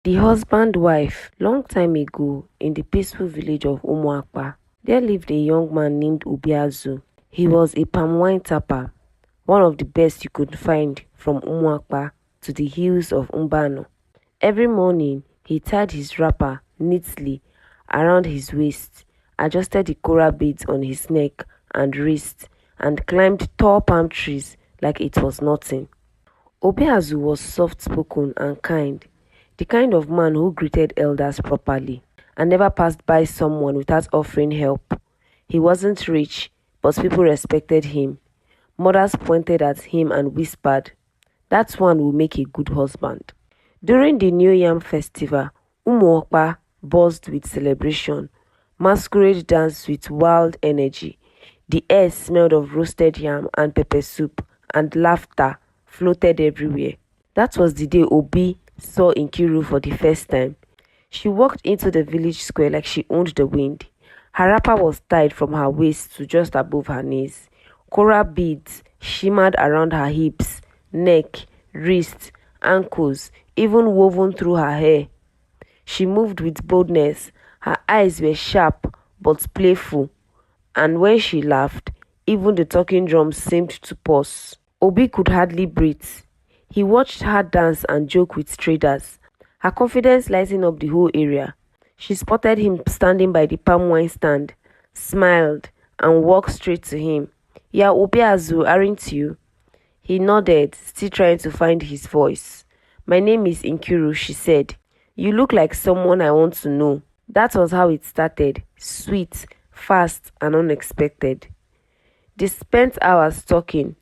The husband-wife. Long time ago, in the peaceful village of Umuapa, there lived a young man named OBI AZU. He was a palm wine tapper, one of the best you could find from Umuapa to the hills of Umbano. Every morning, he tied his wrapper neatly around his waist, adjusted the coral beads on his neck and wrist, and climbed tall palm trees like it was nothing. OBI AZU was soft-spoken and kind, the kind of man who greeted elders properly and never passed by someone without offering help. He wasn't rich, but people respected him. Mothers pointed at him and whispered, "That one will make a good husband." During the New Yam festival, Umuokpa buzzed with celebration. Masquerade danced with wild energy. The air smelled of roasted yam and pepper soup, and laughter floated everywhere. That was the day Obi saw Nkiru for the first time. She walked into the village square like she owned the wind. Her wrapper was tied from her waist to just above her knees. Coral beads shimmered around her hips, neck, wrists, ankles, even woven through her hair. She moved with boldness. Her eyes were sharp but playful, and when she laughed, even the talking drums seemed to pause. Obi could hardly breathe. He watched her dance and joke with traders, her confidence lighting up the whole area. She spotted him standing by the palm wine stand, smiled, and walked straight to him. "Yeah, OBI AZU, aren't you?" He nodded, still trying to find his voice. "My name is Nkiru," she said. "You look like someone I want to know." That was how it started, sweet, fast, and unexpected. They spent hours talking.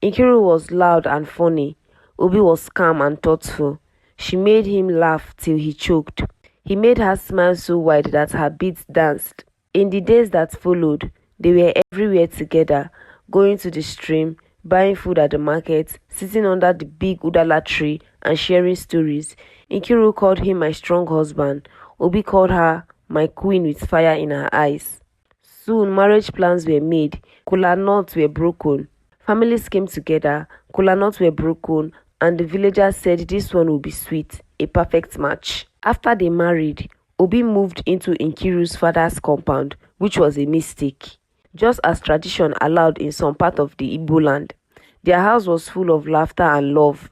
Nkiru was loud and funny. Obi was calm and thoughtful. She made him laugh till he choked. He made her smile so wide that her beads danced. In the days that followed, they were everywhere together, going to the stream, buying food at the market, sitting under the big udala tree and sharing stories. Nkiru called him my strong husband. Obi called her my queen with fire in her eyes. Soon marriage plans were made, kola nuts were broken. Families came together, kola nuts were broken, and the villagers said this one would be sweet, a perfect match. After they married, Obi moved into Nkiru's father's compound, which was a mistake. Just as tradition allowed in some part of the Igbo land, their house was full of laughter and love.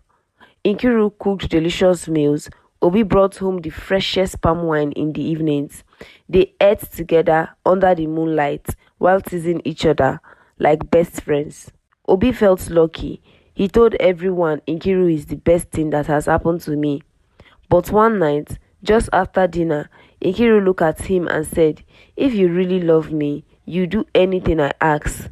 Nkiru cooked delicious meals. Obi brought home the freshest palm wine in the evenings. They ate together under the moonlight while teasing each other like best friends. Obi felt lucky. He told everyone Nkiru is the best thing that has happened to me. But one night, just after dinner, Nkiru looked at him and said, "If you really love me, you do anything I ask."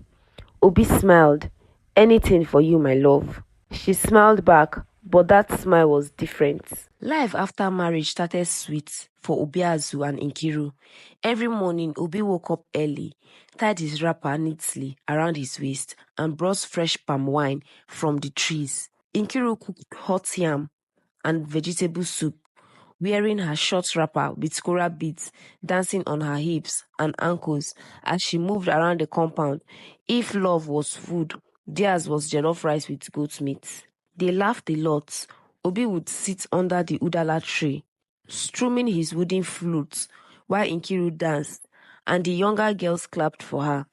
Obi smiled. "Anything for you, my love." She smiled back, but that smile was different. Life after marriage started sweet for OBI AZU and Nkiru. Every morning, Obi woke up early, tied his wrapper neatly around his waist, and brought fresh palm wine from the trees. Nkiru cooked hot yam and vegetable soup, wearing her short wrapper with coral beads dancing on her hips and ankles as she moved around the compound. If love was food, theirs was jollof rice with goat meat. They laughed a lot. Obi would sit under the udala tree, strumming his wooden flute while Nkiru danced, and the younger girls clapped for her.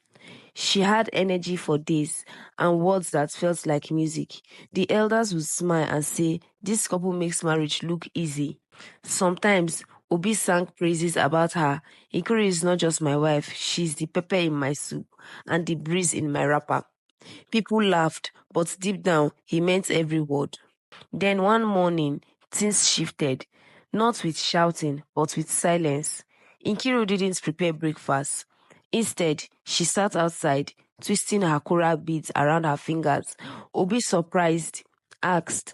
She had energy for days and words that felt like music. The elders would smile and say, "This couple makes marriage look easy." Sometimes, Obi sang praises about her. "Nkiru is not just my wife, she's the pepper in my soup and the breeze in my wrapper." People laughed, but deep down, he meant every word. Then one morning, things shifted, not with shouting, but with silence. Nkiru didn't prepare breakfast. Instead, she sat outside, twisting her coral beads around her fingers. Obi, surprised, asked,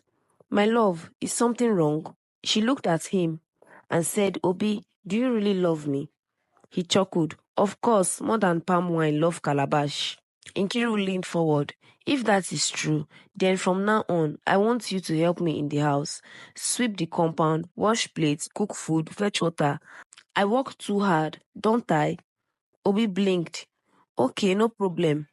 "My love, is something wrong?" She looked at him and said, "Obi, do you really love me?" He chuckled. "Of course, more than palm wine, love calabash." Nkiru leaned forward. "If that is true, then from now on, I want you to help me in the house. Sweep the compound, wash plates, cook food, fetch water. I work too hard, don't I?" Obi blinked. "Okay, no problem."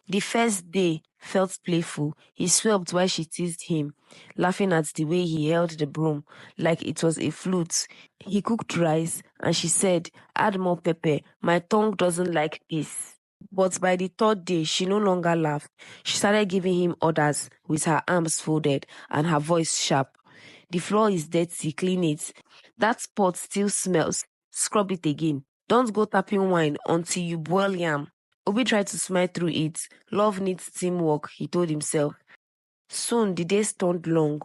The first day, felt playful. He swept while she teased him, laughing at the way he held the broom like it was a flute. He cooked rice, and she said, "Add more pepper. My tongue doesn't like this." But by the third day, she no longer laughed. She started giving him orders with her arms folded and her voice sharp. "The floor is dirty, clean it. That pot still smells. Scrub it again. Don't go tapping wine until you boil yam." Obi tried to smile through it. Love needs teamwork, he told himself. Soon the days turned long.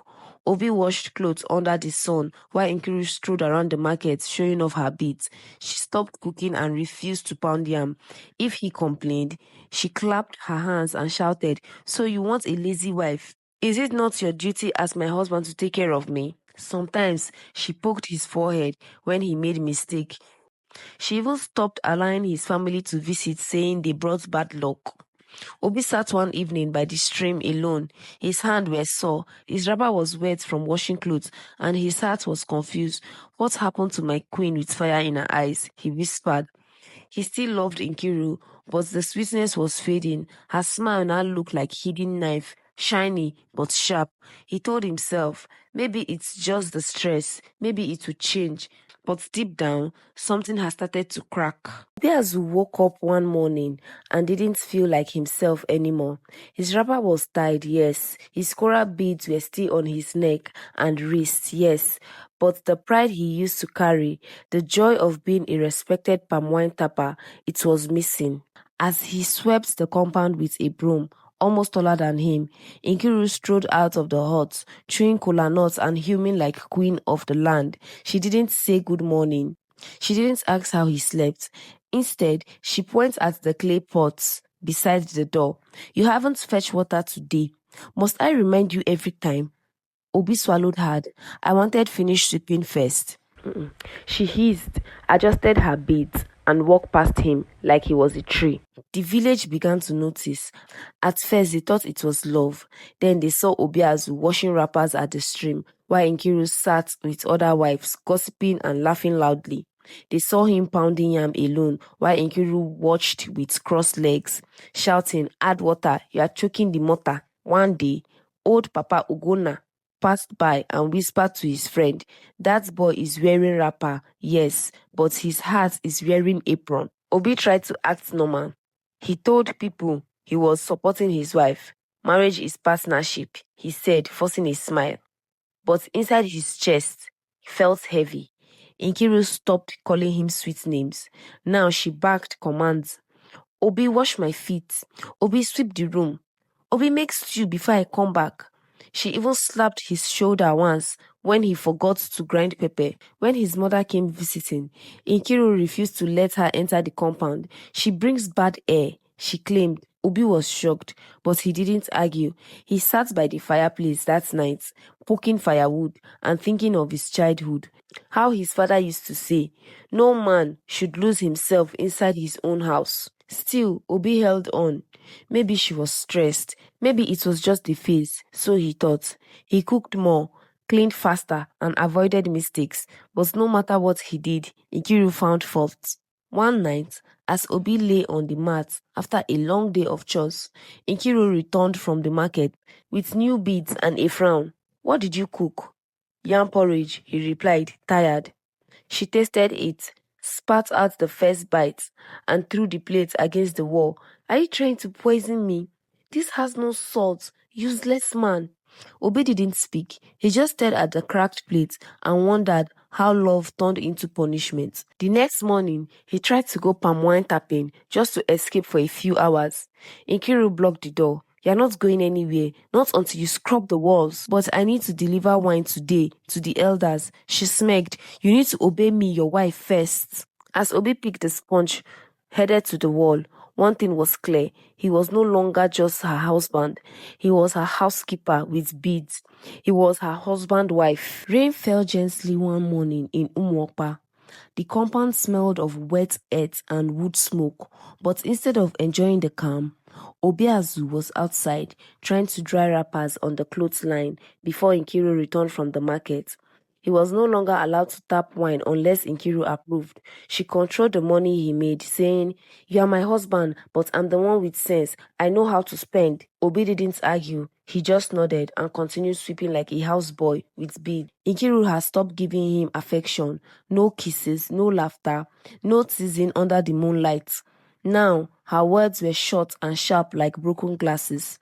Obi washed clothes under the sun while Nkiru strode around the market showing off her beads. She stopped cooking and refused to pound yam. If he complained, she clapped her hands and shouted, "So you want a lazy wife? Is it not your duty as my husband to take care of me?" Sometimes she poked his forehead when he made mistake. She even stopped allowing his family to visit, saying they brought bad luck. Obi sat one evening by the stream alone. His hands were sore, his wrapper was wet from washing clothes, and his heart was confused. "What happened to my queen with fire in her eyes?" he whispered. He still loved Nkiru, but the sweetness was fading. Her smile now looked like hidden knife, shiny but sharp. He told himself, maybe it's just the stress, maybe it will change. But deep down, something has started to crack. Obiazu woke up one morning and didn't feel like himself anymore. His wrapper was tied, yes. His coral beads were still on his neck and wrist, yes. But the pride he used to carry, the joy of being a respected palm wine tapper, it was missing. As he swept the compound with a broom, almost taller than him, Nkiru strode out of the hut, chewing kola nuts and humming like queen of the land. She didn't say good morning. She didn't ask how he slept. Instead, she pointed at the clay pots beside the door. "You haven't fetched water today. Must I remind you every time?" Obi swallowed hard. "I wanted finished sweeping first." She hissed, adjusted her beads, and walked past him like he was a tree. The village began to notice. At first, they thought it was love. Then they saw Obi AZU washing wrappers at the stream, while Nkiru sat with other wives, gossiping and laughing loudly. They saw him pounding yam alone, while Nkiru watched with crossed legs, shouting, "Add water, you are choking the mortar." One day, old Papa Ugona passed by and whispered to his friend, "That boy is wearing wrapper, yes, but his heart is wearing apron." Obi tried to act normal. He told people he was supporting his wife. "Marriage is partnership," he said, forcing a smile. But inside his chest, he felt heavy. Nkiru stopped calling him sweet names. Now she barked commands. "Obi, wash my feet. Obi, sweep the room. Obi, make stew before I come back." She even slapped his shoulder once when he forgot to grind pepper. When his mother came visiting, Nkiru refused to let her enter the compound. "She brings bad air," she claimed. Obi was shocked, but he didn't argue. He sat by the fireplace that night, poking firewood and thinking of his childhood. How his father used to say, "No man should lose himself inside his own house." Still, Obi held on. Maybe she was stressed. Maybe it was just the phase, so he thought. He cooked more, cleaned faster, and avoided mistakes. But no matter what he did, Nkiru found fault. One night, as Obi lay on the mat after a long day of chores, Nkiru returned from the market with new beads and a frown. "What did you cook?" "Yam porridge," he replied, tired. She tasted it, spat out the first bite, and threw the plate against the wall. "Are you trying to poison me? This has no salt, useless man." Obi didn't speak. He just stared at the cracked plate and wondered how love turned into punishment. The next morning, he tried to go palm wine tapping just to escape for a few hours. Nkiru blocked the door. "You're not going anywhere, not until you scrub the walls." "But I need to deliver wine today to the elders," she smirked. "You need to obey me, your wife, first." As Obi picked the sponge, headed to the wall, one thing was clear. He was no longer just her husband. He was her housekeeper with beads. He was her husband wife. Rain fell gently one morning in Umuokpa. The compound smelled of wet earth and wood smoke, but instead of enjoying the calm, Obi AZU was outside trying to dry wrappers on the clothesline before Nkiru returned from the market. He was no longer allowed to tap wine unless Nkiru approved. She controlled the money he made, saying, "You are my husband, but I'm the one with sense. I know how to spend." Obi didn't argue. He just nodded and continued sweeping like a houseboy with beads. Nkiru had stopped giving him affection. No kisses, no laughter, no teasing under the moonlight. Now, her words were short and sharp like broken glasses.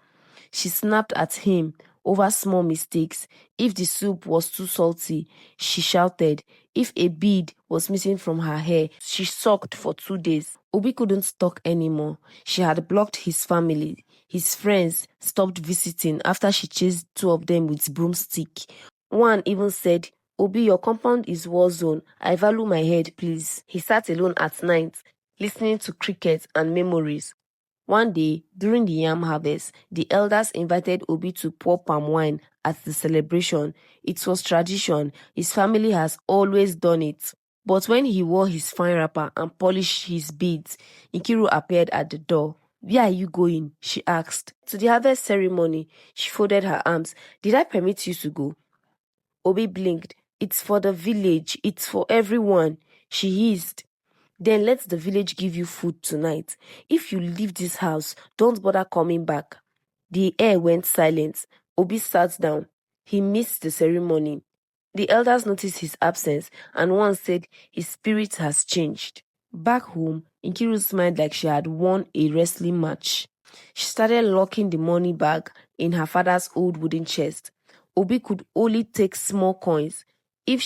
She snapped at him over small mistakes. If the soup was too salty, she shouted. If a bead was missing from her hair, she sulked for 2 days. Obi couldn't talk anymore. She had blocked his family. His friends stopped visiting after she chased two of them with broomstick. One even said, "Obi, your compound is war zone. I value my head, please." He sat alone at night, listening to crickets and memories. One day, during the yam harvest, the elders invited Obi to pour palm wine at the celebration. It was tradition. His family has always done it. But when he wore his fine wrapper and polished his beads, Nkiru appeared at the door. "Where are you going?" she asked. "To the harvest ceremony." She folded her arms. "Did I permit you to go?" Obi blinked. "It's for the village. It's for everyone," she hissed. "Then let the village give you food tonight. If you leave this house, don't bother coming back." The air went silent. Obi sat down. He missed the ceremony. The elders noticed his absence, and one said his spirit has changed. Back home, Nkiru smiled like she had won a wrestling match. She started locking the money bag in her father's old wooden chest. Obi could only take small coins. If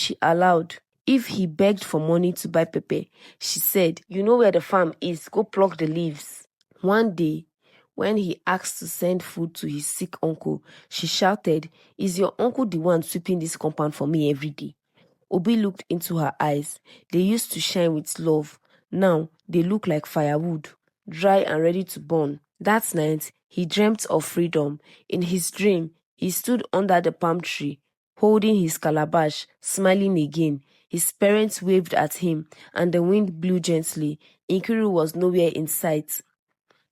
he begged for money to buy pepper, she said, "You know where the farm is, go pluck the leaves." One day, when he asked to send food to his sick uncle, she shouted, "Is your uncle the one sweeping this compound for me every day?" Obi looked into her eyes. They used to shine with love. Now, they look like firewood, dry and ready to burn. That night, he dreamt of freedom. In his dream, he stood under the palm tree, holding his calabash, smiling again. His parents waved at him, and the wind blew gently. Nkiru was nowhere in sight.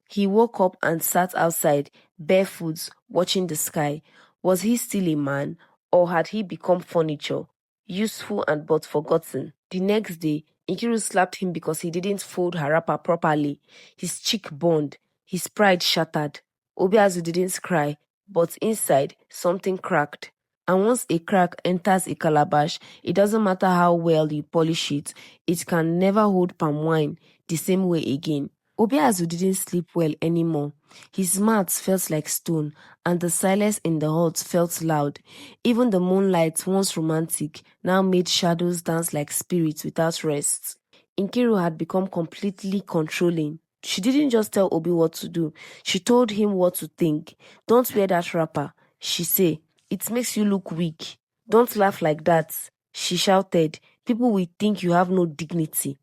He woke up and sat outside, barefoot, watching the sky. Was he still a man, or had he become furniture, useful and but forgotten? The next day, Nkiru slapped him because he didn't fold her wrapper properly. His cheek burned. His pride shattered. OBI AZU didn't cry, but inside, something cracked. And once a crack enters a calabash, it doesn't matter how well you polish it, it can never hold palm wine the same way again. OBI AZU didn't sleep well anymore. His mouth felt like stone, and the silence in the hut felt loud. Even the moonlight, once romantic, now made shadows dance like spirits without rest. Nkiru had become completely controlling. She didn't just tell Obi what to do, she told him what to think. "Don't wear that wrapper," she said. "It makes you look weak." "Don't laugh like that," she shouted. "People will think you have no dignity."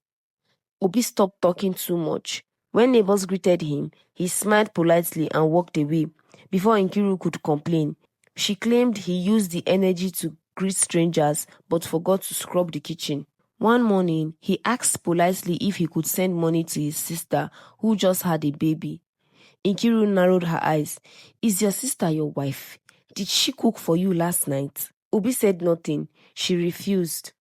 Obi stopped talking too much. When neighbors greeted him, he smiled politely and walked away. Before Nkiru could complain, she claimed he used the energy to greet strangers but forgot to scrub the kitchen. One morning, he asked politely if he could send money to his sister who just had a baby. Nkiru narrowed her eyes. "Is your sister your wife? Did she cook for you last night?" Obi said nothing. She refused.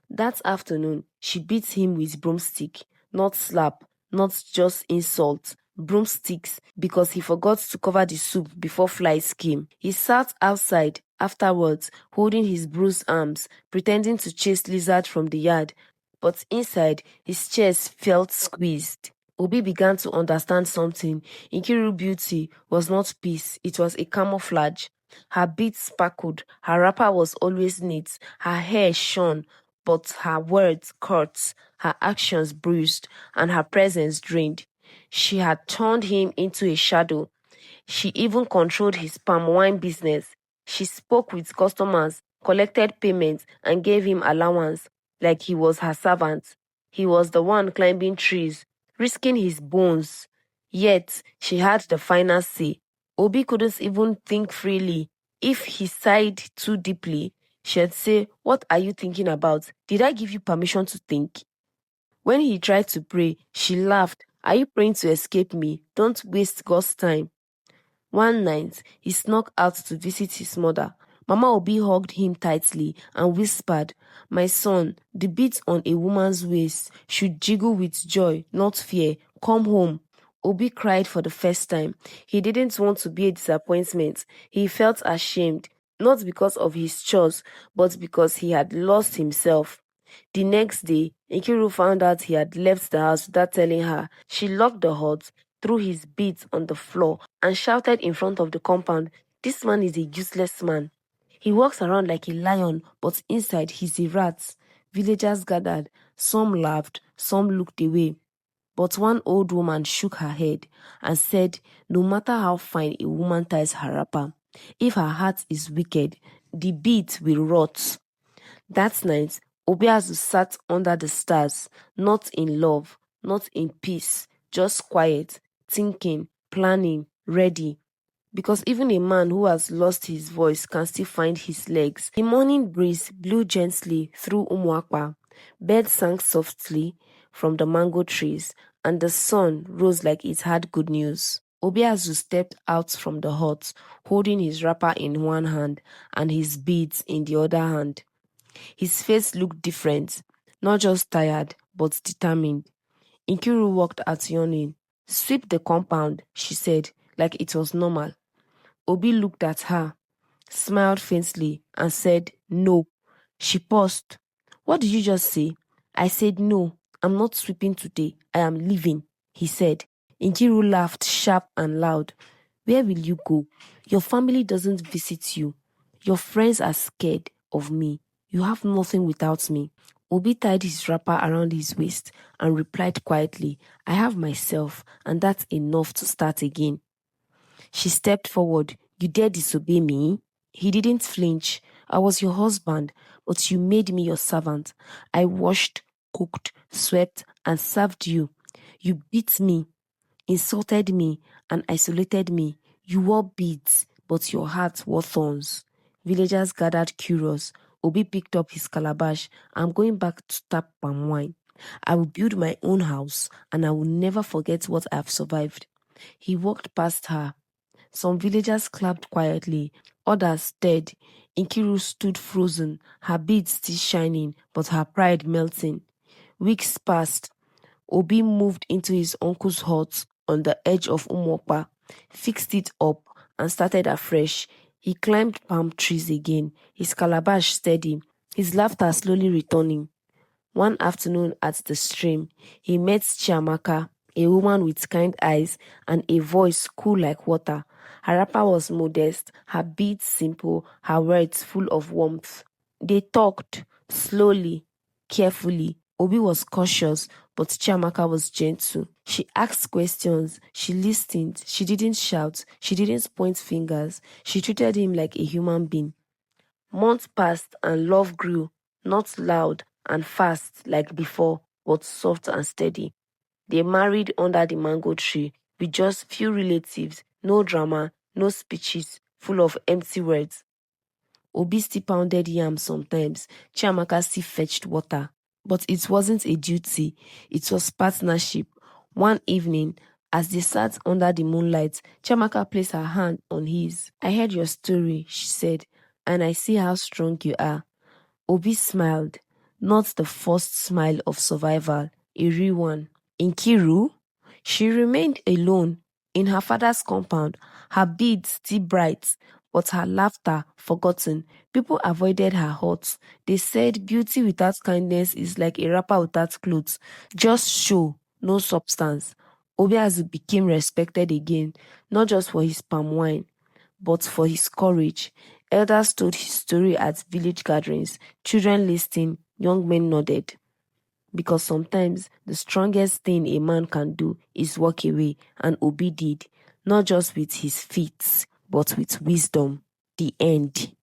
That afternoon, she beat him with broomstick, not slap, not just insult, broomsticks, because he forgot to cover the soup before flies came. He sat outside afterwards, holding his bruised arms, pretending to chase lizards from the yard, but inside, his chest felt squeezed. Obi began to understand something. Nkiru's beauty was not peace, it was a camouflage. Her beads sparkled, her wrapper was always neat, her hair shone, but her words cut, her actions bruised, and her presence drained. She had turned him into a shadow. She even controlled his palm wine business. She spoke with customers, collected payments, and gave him allowance like he was her servant. He was the one climbing trees, risking his bones. Yet, she had the final say. Obi couldn't even think freely. If he sighed too deeply, she'd say, "What are you thinking about? Did I give you permission to think?" When he tried to pray, she laughed. "Are you praying to escape me? Don't waste God's time." One night, he snuck out to visit his mother. Mama Obi hugged him tightly and whispered, "My son, the beat on a woman's waist should jiggle with joy, not fear. Come home." Obi cried for the first time. He didn't want to be a disappointment. He felt ashamed, not because of his chores, but because he had lost himself. The next day, Nkiru found out he had left the house without telling her. She locked the hut, threw his beads on the floor, and shouted in front of the compound, "This man is a useless man. He walks around like a lion, but inside he's a rat." Villagers gathered. Some laughed, some looked away. But one old woman shook her head and said, "No matter how fine a woman ties her wrapper, if her heart is wicked, the bead will rot." That night, Obi AZU sat under the stars, not in love, not in peace, just quiet, thinking, planning, ready. Because even a man who has lost his voice can still find his legs. The morning breeze blew gently through Umuakpa. Birds sang softly from the mango trees, and the sun rose like it had good news. Obi AZU stepped out from the hut, holding his wrapper in one hand and his beads in the other hand. His face looked different, not just tired, but determined. Nkiru walked out yawning. "Sweep the compound," she said, like it was normal. Obi looked at her, smiled faintly, and said, "No." She paused. "What did you just say?" "I said no. I'm not sweeping today. I am leaving," he said. Nkiru laughed sharp and loud. "Where will you go? Your family doesn't visit you. Your friends are scared of me. You have nothing without me." Obi tied his wrapper around his waist and replied quietly, "I have myself, and that's enough to start again." She stepped forward. "You dare disobey me?" He didn't flinch. "I was your husband, but you made me your servant. I washed, cooked, swept, and served you. You beat me, insulted me, and isolated me. You wore beads, but your heart wore thorns." Villagers gathered curious. Obi picked up his calabash. "I'm going back to tap palm wine. I will build my own house, and I will never forget what I've survived." He walked past her. Some villagers clapped quietly, others stared. Nkiru stood frozen, her beads still shining, but her pride melting. Weeks passed. Obi moved into his uncle's hut on the edge of Umokpa, fixed it up, and started afresh. He climbed palm trees again, his calabash steady, his laughter slowly returning. One afternoon at the stream, he met Chiamaka, a woman with kind eyes and a voice cool like water. Her wrapper was modest, her beads simple, her words full of warmth. They talked, slowly, carefully. Obi was cautious, but Chiamaka was gentle. She asked questions, she listened, she didn't shout, she didn't point fingers. She treated him like a human being. Months passed and love grew, not loud and fast like before, but soft and steady. They married under the mango tree with just few relatives, no drama, no speeches, full of empty words. Obi still pounded yam sometimes. Chiamaka still fetched water. But it wasn't a duty, it was partnership. One evening, as they sat under the moonlight, Chiamaka placed her hand on his. "I heard your story," she said, "and I see how strong you are." Obi smiled, not the forced smile of survival, a real one. Nkiru? She remained alone in her father's compound, her beads still bright, but her laughter forgotten. People avoided her hut. They said beauty without kindness is like a wrapper without clothes. Just show, no substance. Obi AZU became respected again, not just for his palm wine, but for his courage. Elders told his story at village gatherings. Children listened, young men nodded. Because sometimes the strongest thing a man can do is walk away, and Obi did, not just with his feet, but with wisdom. The end.